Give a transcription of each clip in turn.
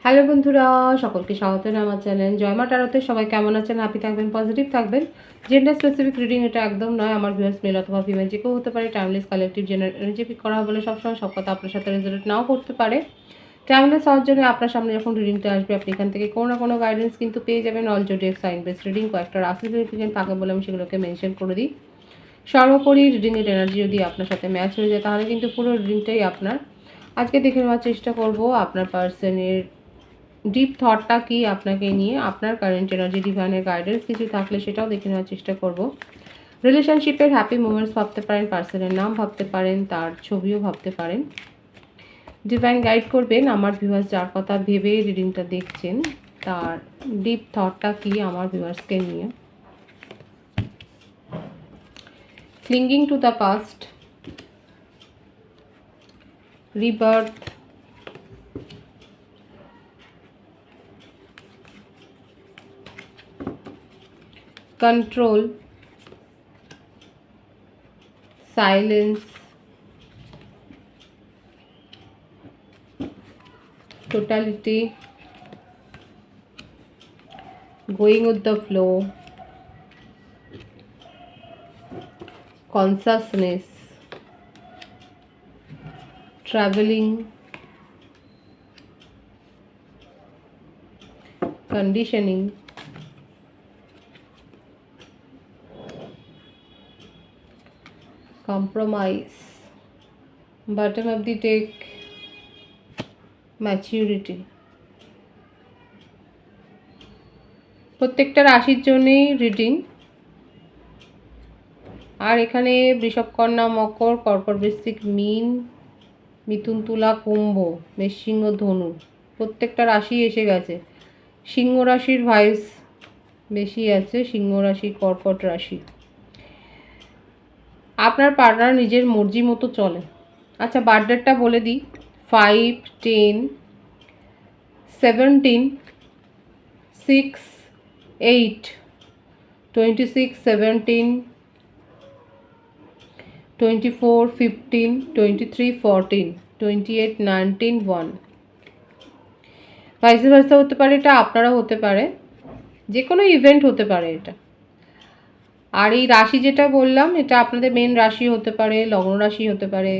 Hello বন্ধুরা, সকলকে স্বাগত আমার চ্যানেল জয়মা টারোতে। সবাই কেমন আছেন? হ্যাপি থাকবেন, পজিটিভ থাকবেন। জেন্ডার স্পেসিফিক রিডিং এটা একদম নয়। আমার ভিউয়ার্স মেল অথবা ফিমেল যে কেউ হতে পারে। Timeless collective general energy pick করা বলে সবসময় সব কথা আপনার সাথে রেজোনেট নাও করতে পারে। টাইমলেস হওয়ার জন্য আপনার সামনে যখন রিডিংটা আসবে আপনি এখান থেকে কোনো না কোনো গাইডেন্স কিন্তু পেয়ে যাবেন। All zodiac sign base reading কয়েকটা রাশি রিপ্রেজেন্ট থাকে বলে আমি সেগুলোকে মেনশন করে দিই। সর্বোপরি রিডিংয়ের এনার্জি যদি আপনার সাথে ম্যাচ হয়ে যায় তাহলে কিন্তু পুরো রিডিংটাই আপনার। আজকে দেখে নেওয়ার চেষ্টা করব আপনার পার্সনের ডিপ থটটা কি আপনাকে নিয়ে, আপনার কারেন্ট এনার্জি, ডিভাইনের গাইডেন্স কিছু থাকলে সেটাও দেখে নেওয়ার চেষ্টা করব। রিলেশনশিপের হ্যাপি মোমেন্টস ভাবতে পারেন, পার্সনের নাম ভাবতে পারেন, তার ছবিও ভাবতে পারেন। ডিভাইন গাইড করবেন আমার ভিউয়ার্স যার কথা ভেবে রিডিংটা দেখছেন তার ডিপ থটটা কি আমার ভিউয়ার্সকে নিয়ে। ক্লিঙ্গিং to the past, rebirth, control, silence, totality, going with the flow, consciousness, traveling, conditioning, compromise, bottom of the deck, maturity। প্রত্যেকটা রাশির জন্যই রিডিং। আর এখানে বৃষভ, কন্যা, মকর, কর্কট, বৃশ্চিক, মীন, মিথুন, তুলা, কুম্ভ, মেষ, সিংহ, ধনু প্রত্যেকটা রাশি এসে গেছে। সিংহ রাশির ভাইস বেশি আছে, সিংহ রাশি, কর্কট রাশি। আপনার পার্টনার নিজের মর্জি মতো চলে। আচ্ছা, বার্থডেটটা বলে দিই। 5, 10, 17, 6, 8, 26, 17, 24, 15, 23, 14, 28, 19, 1। ভাইস ভার্সা হতে পারে, এটা আপনারা হতে পারে, যে কোনো ইভেন্ট হতে পারে এটা। আর এই রাশি যেটা বললাম এটা আপনাদের মেন রাশি হতে পারে, লগ্ন রাশি হতে পারে।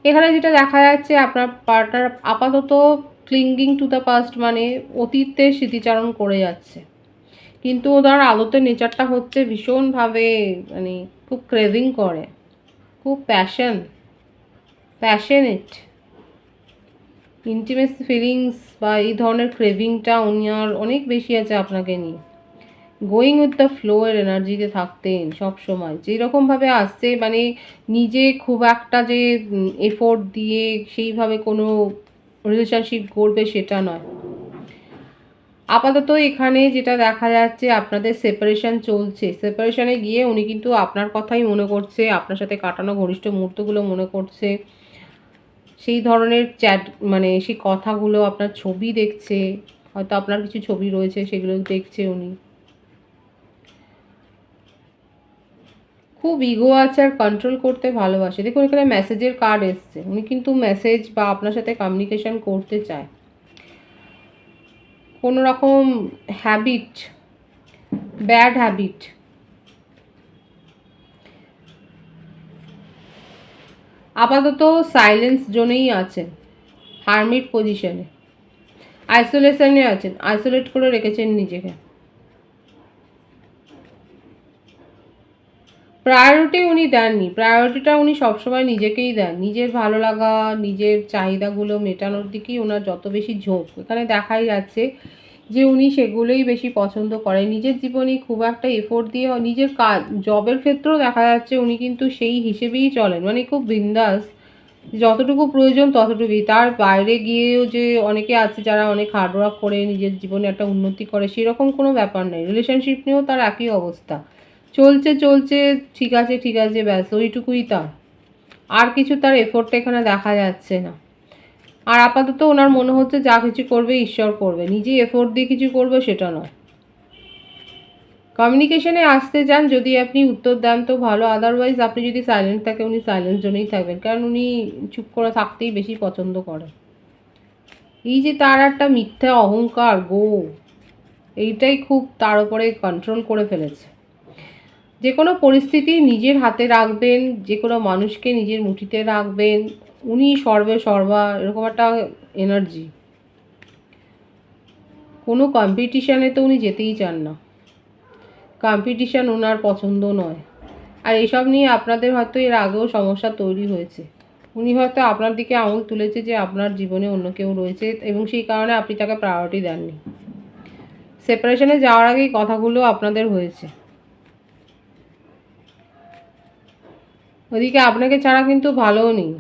এখানে যেটা দেখা যাচ্ছে আপনার পার্টনার আপাতত ক্লিঙ্গিং টু দ্য পাস্ট মানে অতীতের স্মৃতিচারণ করে যাচ্ছে, কিন্তু ওনার আদতের নেচারটা হচ্ছে ভীষণভাবে মানে খুব ক্রেভিং করে, খুব প্যাশনেট, ইন্টিমেসি ফিলিংস বা এই ধরনের ক্রেভিংটা উনি আর অনেক বেশি আছে আপনাকে নিয়ে। গোয়িং উইথ দ্য ফ্লো এর এনার্জিতে থাকতেন সব সময়, যেরকমভাবে আসছে মানে নিজে খুব একটা যে এফোর্ট দিয়ে সেইভাবে কোনো রিলেশনশিপ গড়বে সেটা নয়। আপাতত এখানে যেটা দেখা যাচ্ছে আপনাদের সেপারেশন চলছে, সেপারেশনে গিয়ে উনি কিন্তু আপনার কথাই মনে করছে, আপনার সাথে কাটানো ঘনিষ্ঠ মুহূর্তগুলো মনে করছে, সেই ধরনের চ্যাট মানে সেই কথাগুলো, আপনার ছবি দেখছে, হয়তো আপনার কিছু ছবি রয়েছে সেগুলো দেখছে উনি। খুব ইগো আছে আর কন্ট্রোল করতে ভালোবাসে। দেখুন এখানে মেসেজের কার্ড এসছে, উনি কিন্তু মেসেজ বা আপনার সাথে কমিউনিকেশন করতে চায়। কোনো রকম হ্যাবিট, ব্যাড হ্যাবিট, আপাতত সাইলেন্স জোনেই আছেন, হারমিট পজিশনে, আইসোলেশনে আছেন, আইসোলেট করে রেখেছেন নিজেকে। প্রায়োরিটি উনি দেননি, প্রায়োরিটিটা উনি সবসময় নিজেকেই দেন, নিজের ভালো লাগা, নিজের চাহিদাগুলো মেটানোর দিকেই ওনার যত বেশি ঝোঁক। এখানে দেখাই যাচ্ছে যে উনি সেগুলোই বেশি পছন্দ করেন। নিজের জীবনে খুব একটা এফোর্ট দিয়ে নিজের কাজ, জবের ক্ষেত্রেও দেখা যাচ্ছে উনি কিন্তু সেই হিসেবেই চলেন, মানে খুব বিন্দাস, যতটুকু প্রয়োজন ততটুকুই। তার বাইরে গিয়েও যে অনেকে আছে যারা অনেক হার্ডওয়ার্ক করে নিজের জীবনে একটা উন্নতি করে, সেরকম কোনো ব্যাপার নেই। রিলেশনশিপ নিয়েও তার একই অবস্থা, চলছে ঠিক আছে ব্যাস ওইটুকুই তার, আর কিছু তার এফোর্টটা এখানে দেখা যাচ্ছে না। আর আপাতত ওনার মনে হচ্ছে যা কিছু করবে ঈশ্বর করবে, নিজেই এফোর্ট দিয়ে কিছু করবে সেটা নয়। কমিউনিকেশনে আসতে চান, যদি আপনি উত্তর দেন তো ভালো, আদারওয়াইজ আপনি যদি সাইলেন্ট থাকে উনি সাইলেন্ট জোনেই থাকবেন, কারণ উনি চুপ করে থাকতেই বেশি পছন্দ করেন। এই যে তার একটা মিথ্যা অহংকার এইটাই খুব তার উপরে কন্ট্রোল করে ফেলেছে। যে কোনো পরিস্থিতি নিজের হাতে রাখবেন, যে কোনো মানুষকে নিজের মুঠিতে রাখবেন, উনি সর্বে সর্বা, এরকম একটা এনার্জি। কোনো কম্পিটিশানে তো উনি যেতেই চান না, কম্পিটিশান ওনার পছন্দ নয়। আর এসব নিয়ে আপনাদের হয়তো এর আগেও সমস্যা তৈরি হয়েছে। উনি হয়তো আপনার দিকে আঙুল তুলেছে যে আপনার জীবনে অন্য কেউ রয়েছে এবং সেই কারণে আপনি তাকে প্রায়োরিটি দেননি। সেপারেশনে যাওয়ার আগেই কথাগুলো আপনাদের হয়েছে। ওদিকে আপনাকে ছাড়া কিন্তু ভালোও নেই।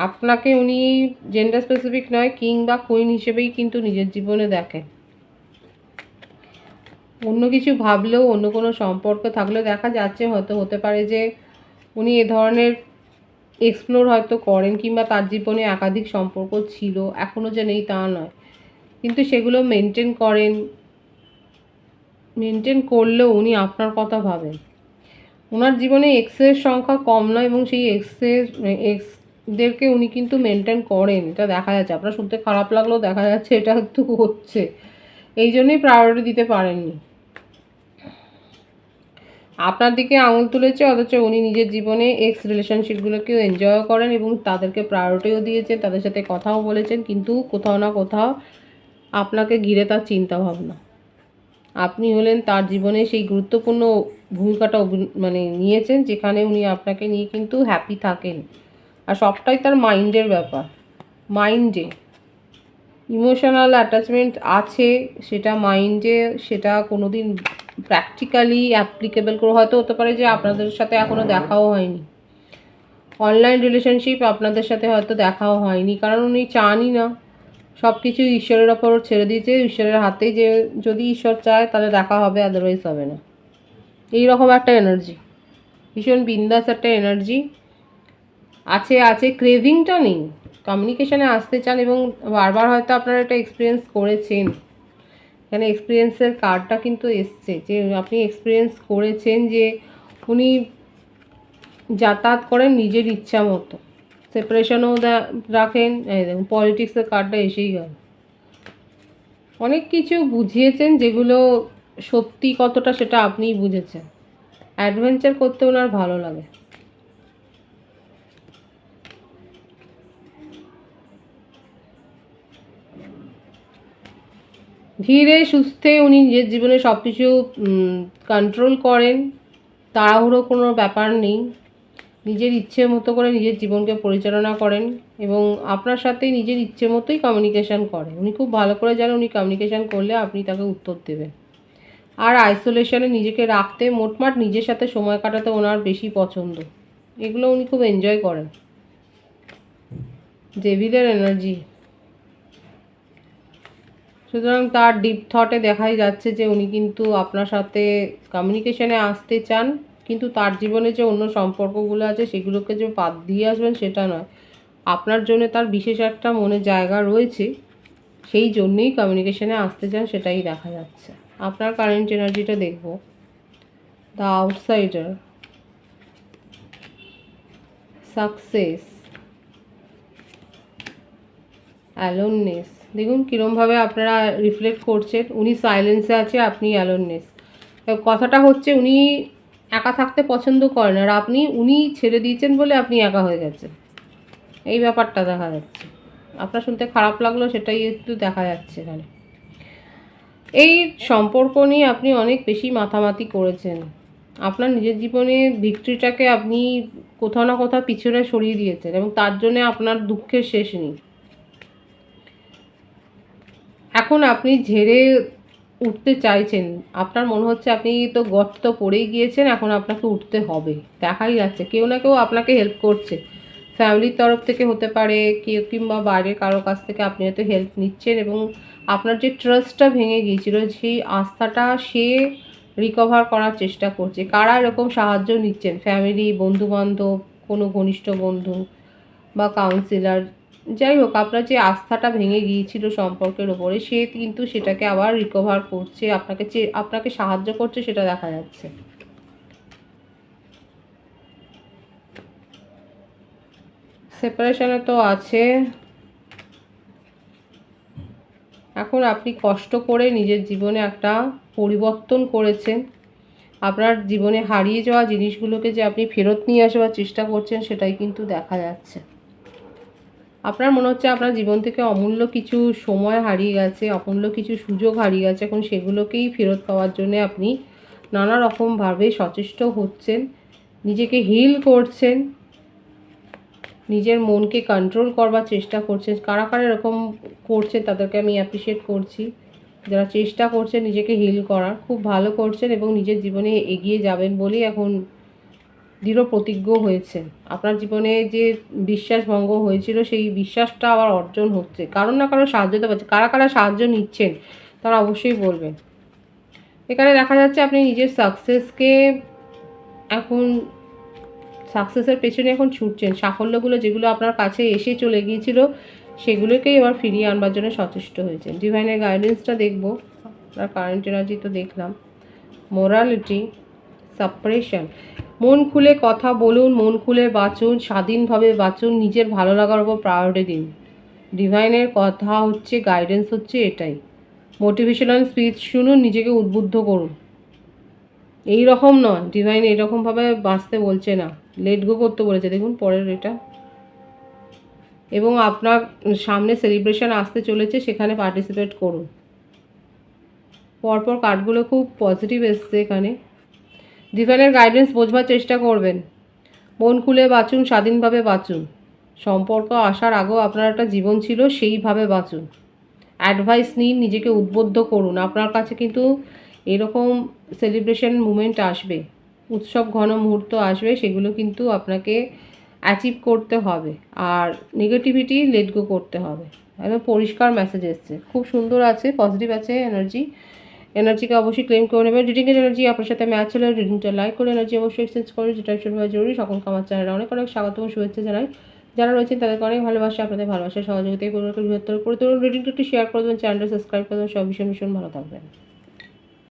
আপনাকে উনি জেন্ডার স্পেসিফিক নয়, কিং বা কুইন হিসেবেই কিন্তু নিজের জীবনে দেখেন। অন্য কিছু ভাবলেও, অন্য কোনো সম্পর্ক থাকলেও দেখা যাচ্ছে হয়তো হতে পারে যে উনি এ ধরনের এক্সপ্লোর হয়তো করেন, কিংবা তার জীবনে একাধিক সম্পর্ক ছিল, এখনও যে নেই তা নয়, কিন্তু সেগুলো মেনটেন করলেও উনি আপনার কথা ভাবেন। ওনার জীবনে এক্সের সংখ্যা কম নয় এবং সেই এক্সদেরকে উনি কিন্তু মেনটেন করেন, এটা দেখা যাচ্ছে। আপনার শুনতে খারাপ লাগলেও দেখা যাচ্ছে এটা একটু হচ্ছে, এই জন্যই প্রায়োরিটি দিতে পারেননি। আপনার দিকে আঙুল তুলেছে, অথচ উনি নিজের জীবনে এক্স রিলেশনশিপগুলোকেও এনজয়ও করেন এবং তাদেরকে প্রায়োরিটিও দিয়েছেন, তাদের সাথে কথাও বলেছেন, কিন্তু কোথাও না কোথাও আপনাকে ঘিরে তার চিন্তাভাবনা। আপনি হলেন তার জীবনে সেই গুরুত্বপূর্ণ ভূমিকাটা নিয়েছেন, যেখানে উনি আপনাকে নিয়ে কিন্তু হ্যাপি থাকেন। আর সবটাই তার মাইন্ডের ব্যাপার। মাইন্ডে ইমোশনাল অ্যাটাচমেন্ট আছে, সেটা মাইন্ডে, সেটা কোনো দিন প্র্যাকটিক্যালি অ্যাপ্লিকেবল করে হয়তো হতে পারে যে আপনাদের সাথে এখনও দেখাও হয়নি, অনলাইন রিলেশনশিপ আপনাদের সাথে হয়তো দেখাও হয়নি, কারণ উনি চানই না। সব কিছু ঈশ্বরের ওপর ছেড়ে দিয়েছে, ঈশ্বরের হাতে, যে যদি ঈশ্বর চায় তাহলে দেখা হবে, আদারওয়াইজ হবে না। এইরকম একটা এনার্জি, ভীষণ বিন্দাস একটা এনার্জি আছে। ক্রেভিংটা নেই, কমিউনিকেশানে আসতে চান এবং বারবার হয়তো আপনারা এটা এক্সপিরিয়েন্স করেছেন। এখানে এক্সপিরিয়েন্সের কার্ডটা কিন্তু এসছে, যে আপনি এক্সপিরিয়েন্স করেছেন যে উনি যাতায়াত করেন নিজের ইচ্ছা মতো, সেপারেশনও রাখেন। এই দেখুন, পলিটিক্সের কার্ডটা এসেই গেল। অনেক কিছু বুঝিয়েছেন, যেগুলো সত্যি কতটা সেটা আপনিই বুঝেছেন। অ্যাডভেঞ্চার করতে ওনার ভালো লাগে। ধীরে সুস্থে উনি নিজের জীবনে সব কিছু কন্ট্রোল করেন, তাড়াহুড়ো কোনো ব্যাপার নেই, নিজের ইচ্ছে মতো করে নিজের জীবনকে পরিচালনা করেন এবং আপনার সাথে নিজের ইচ্ছে মতোই কমিউনিকেশান করেন। উনি খুব ভালো করে জানেন উনি কমিউনিকেশান করলে আপনি তাকে উত্তর দেবেন। আর আইসোলেশনে নিজেকে রাখতে, মোটমাট নিজের সাথে সময় কাটাতে ওনার বেশি পছন্দ, এগুলো উনি খুব এনজয় করেন। ডেভিলের এনার্জি, সুতরাং তার ডিপ থটে দেখাই যাচ্ছে যে উনি কিন্তু আপনার সাথে কমিউনিকেশানে আসতে চান, কিন্তু তার জীবনে যে অন্য সম্পর্কগুলো আছে সেগুলোকে যে বাদ দিয়ে আসবেন সেটা নয়। আপনার জন্য তার বিশেষ একটা মনে জায়গা রয়েছে, সেই জন্যেই কমিউনিকেশানে আসতে চান, সেটাই দেখা যাচ্ছে। আপনার কারেন্ট এনার্জিটা দেখব। The outsider, success, aloneness. দেখুন কীরমভাবে আপনারা রিফ্লেক্ট করছেন। উনি সাইলেন্সে আছে, আপনি অ্যালোননেস। কথাটা হচ্ছে উনি একা থাকতে পছন্দ করেন, আর উনি ছেড়ে দিয়েছেন বলে আপনি একা হয়ে গেছেন, এই ব্যাপারটা দেখা যাচ্ছে। আপনার শুনতে খারাপ লাগলো, সেটাই একটু দেখা যাচ্ছে এখানে। এই সম্পর্ক নিয়ে আপনি অনেক বেশি মাথামাতি করেছেন। আপনার নিজের জীবনে ভিক্টরিটাকে আপনি কোথাও না কোথাও পিছনে সরিয়ে দিয়েছেন এবং তার জন্যে আপনার দুঃখের শেষ নেই। এখন আপনি ঝেড়ে উঠতে চাইছেন, আপনার মনে হচ্ছে আপনি তো গর্ত পড়েই গিয়েছেন, এখন আপনাকে উঠতে হবে। দেখাই যাচ্ছে কেউ না কেউ আপনাকে হেল্প করছে, ফ্যামিলির তরফ থেকে হতে পারে, কেউ কিংবা বাইরের কারো কাছ থেকে আপনি হয়তো হেল্প নিচ্ছেন এবং আপনার যে ট্রাস্টটা ভেঙে গিয়েছিল সেই আস্থাটা সে রিকভার করার চেষ্টা করছে। কারা এরকম সাহায্য নিচ্ছেন? ফ্যামিলি, বন্ধুবান্ধব, কোনো ঘনিষ্ঠ বন্ধু বা কাউন্সিলর, যাই হোক, আপনার যে আস্থাটা ভেঙে গিয়েছিল সম্পর্কের ওপরে, সে কিন্তু সেটাকে আবার রিকভার করছে, আপনাকে সাহায্য করছে, সেটা দেখা যাচ্ছে। সেপারেশনে তো আছে, এখন আপনি কষ্ট করে নিজের জীবনে একটা পরিবর্তন করেছেন। আপনার জীবনে হারিয়ে যাওয়া জিনিসগুলোকে যে আপনি ফেরত নিয়ে আসবার চেষ্টা করছেন সেটাই কিন্তু দেখা যাচ্ছে। আপনার মনে হচ্ছে আপনার জীবন থেকে অমূল্য কিছু সময় হারিয়ে গেছে, অমূল্য কিছু সুযোগ হারিয়ে গেছে। এখন সেগুলোকেই ফেরত পাওয়ার জন্য আপনি নানা রকমভাবে সচেষ্ট হচ্ছেন, নিজেকে হিল করছেন, নিজের মনকে কন্ট্রোল করবার চেষ্টা করছেন। কারা কারা এরকম করছে তাদেরকে আমি অ্যাপ্রিসিয়েট করছি। যারা চেষ্টা করছেন নিজেকে হিল করার, খুব ভালো করছেন এবং নিজের জীবনে এগিয়ে যাবেন বলেই এখন দৃঢ় প্রতিজ্ঞ হয়েছেন। আপনার জীবনে যে বিশ্বাস ভঙ্গ হয়েছিল সেই বিশ্বাসটা আবার অর্জন হচ্ছে। কারণ না কারো সাহায্য তো পাচ্ছে। কারা কারা সাহায্য নিচ্ছেন তারা অবশ্যই বলবেন। এখানে দেখা যাচ্ছে আপনি নিজের সাকসেসকে এখন সাকসেসের পেছনে এখন ছুটছেন। সাফল্যগুলো যেগুলো আপনার কাছে এসে চলে গিয়েছিল সেগুলোকেই এবার ফিরিয়ে আনবার জন্য সচেষ্ট হয়েছেন। ডিভাইনের গাইডেন্সটা দেখব। আপনার কারেন্ট এনার্জি তো দেখলাম। Morality, suppression. মন খুলে কথা বলুন, মন খুলে বাঁচুন, স্বাধীনভাবে বাঁচুন, নিজের ভালো লাগার উপর প্রায়োরিটি দিন। ডিভাইনের কথা হচ্ছে, গাইডেন্স হচ্ছে এটাই। মোটিভেশনাল স্পিচ শুনুন, নিজেকে উদ্বুদ্ধ করুন। এই রকম নয়, ডিভাইন এরকমভাবে বাঁচতে বলছে না, লেট গো করতে বলেছে। দেখুন পরের এটা। এবং আপনার সামনে সেলিব্রেশন আসতে চলেছে, সেখানে পার্টিসিপেট করুন। পরপর কার্ডগুলো খুব পজিটিভ এসছে এখানে। ডিভাইনের গাইডেন্স বোঝবার চেষ্টা করবেন। মন খুলে বাঁচুন, স্বাধীনভাবে বাঁচুন। সম্পর্ক আসার আগেও আপনার একটা জীবন ছিল, সেইভাবে বাঁচুন। অ্যাডভাইস নিন, নিজেকে উদ্বুদ্ধ করুন। আপনার কাছে কিন্তু এরকম সেলিব্রেশন মুমেন্ট আসবে, উৎসব ঘন মুহূর্ত আসবে, সেগুলো কিন্তু আপনাকে অ্যাচিভ করতে হবে। আর নেগেটিভিটি লেট গো করতে হবে। একদম পরিষ্কার মেসেজ এসছে, খুব সুন্দর আছে, পজিটিভ আছে এনার্জিকে অবশ্যই ক্লেম করে নেবেন। রিডিংয়ের এনার্জি আপনার সাথে ম্যাচ হলে রিডিংটা লাইক করে এনার্জি অবশ্যই এক্সচেঞ্জ করুন, যেটা ভীষণভাবে জরুরি। সকলকে আমার চ্যানেলে অনেক অনেক স্বাগত ও শুভেচ্ছা জানাই। যারা রয়েছেন তাদেরকে অনেক ভালোবাসা, আপনাদের ভালোবাসা সহযোগিতায় পরিবারকে বৃহত্তর করে তুলুন। রিডিংটা একটু শেয়ার করে দেবেন, চ্যানেলটা সাবস্ক্রাইব করে দেবেন। সব ভীষণ ভীষণ ভালো থাকবেন।